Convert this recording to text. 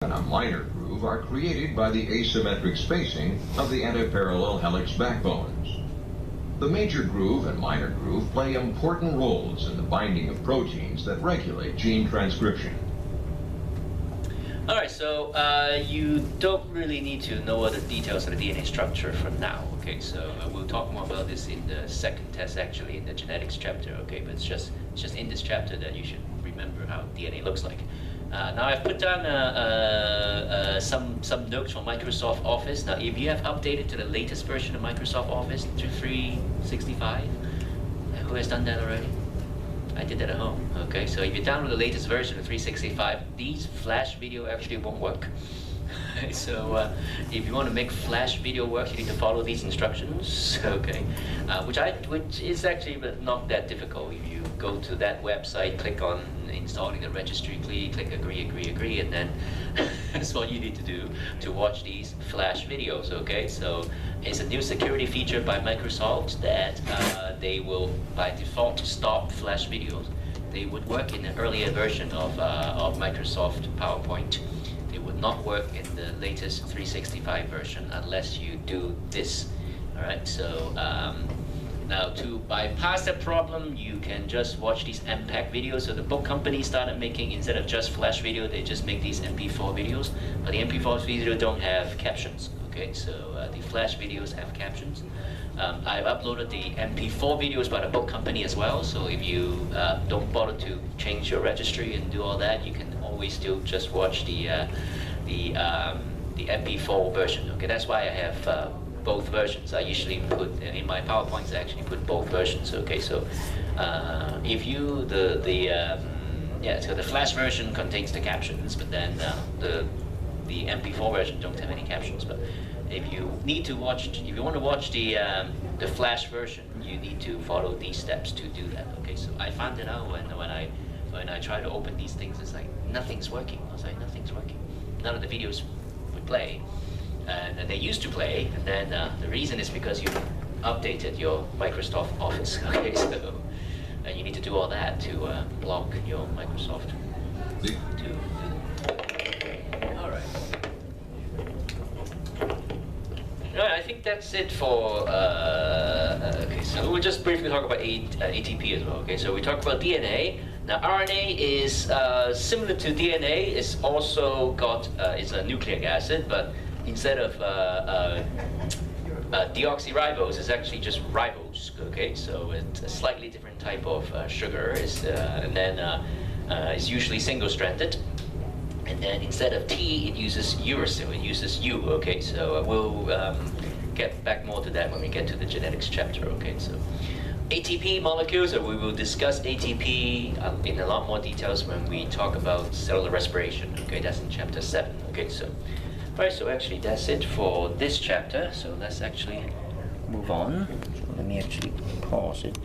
and a minor groove are created by the asymmetric spacing of the antiparallel helix backbones. The major groove and minor groove play important roles in the binding of proteins that regulate gene transcription. Alright, so you don't really need to know all the details of the DNA structure for now, okay? So we'll talk more about this in the second test, actually, in the genetics chapter, okay? But it's just in this chapter that you should remember how DNA looks like. Now I've put down some notes from Microsoft Office. Now, if you have updated to the latest version of Microsoft Office 365, who has done that already? I did that at home, okay? So if you download the latest version of 365, these Flash video actually won't work. So if you want to make Flash video work, you need to follow these instructions, okay? Which is actually not that difficult. If you go to that website, click on installing the registry, click agree, and then that's what you need to do to watch these Flash videos, okay? So it's a new security feature by Microsoft that they will, by default, stop Flash videos. They would work in an earlier version of Microsoft PowerPoint. They would not work in the latest 365 version unless you do this. All right, so now to bypass that problem, you can just watch these MPEG videos. So the book company started making, instead of just Flash video, they just make these MP4 videos. But the MP4 video don't have captions. Okay, so the Flash videos have captions. I've uploaded the MP4 videos by the book company as well. So if you don't bother to change your registry and do all that, you can always still just watch the MP4 version. Okay, that's why I have both versions. I usually put in my PowerPoints. I actually put both versions. Okay, so if you so the Flash version contains the captions, but then the MP4 version don't have any captions. But if you need to watch, if you want to watch the Flash version, you need to follow these steps to do that. Okay, so I found it out when I try to open these things. It's like nothing's working. I was like, nothing's working. None of the videos would play. And they used to play, and then the reason is because you updated your Microsoft Office. Okay, so and you need to do all that to block your Microsoft. All right. All right, I think that's it for. Okay, so we'll just briefly talk about ATP as well. Okay, so we talked about DNA. Now RNA is similar to DNA. It's also got it's a nucleic acid, but instead of deoxyribose, it's actually just ribose. Okay, so it's a slightly different type of sugar. And then it's usually single-stranded. And then instead of T, it uses uracil. It uses U. Okay, so we'll get back more to that when we get to the genetics chapter. Okay, so ATP molecules, so we will discuss ATP in a lot more details when we talk about cellular respiration. Okay, that's in chapter 7. Okay, so. Alright, so actually that's it for this chapter, so let's actually move on. So let me actually pause it.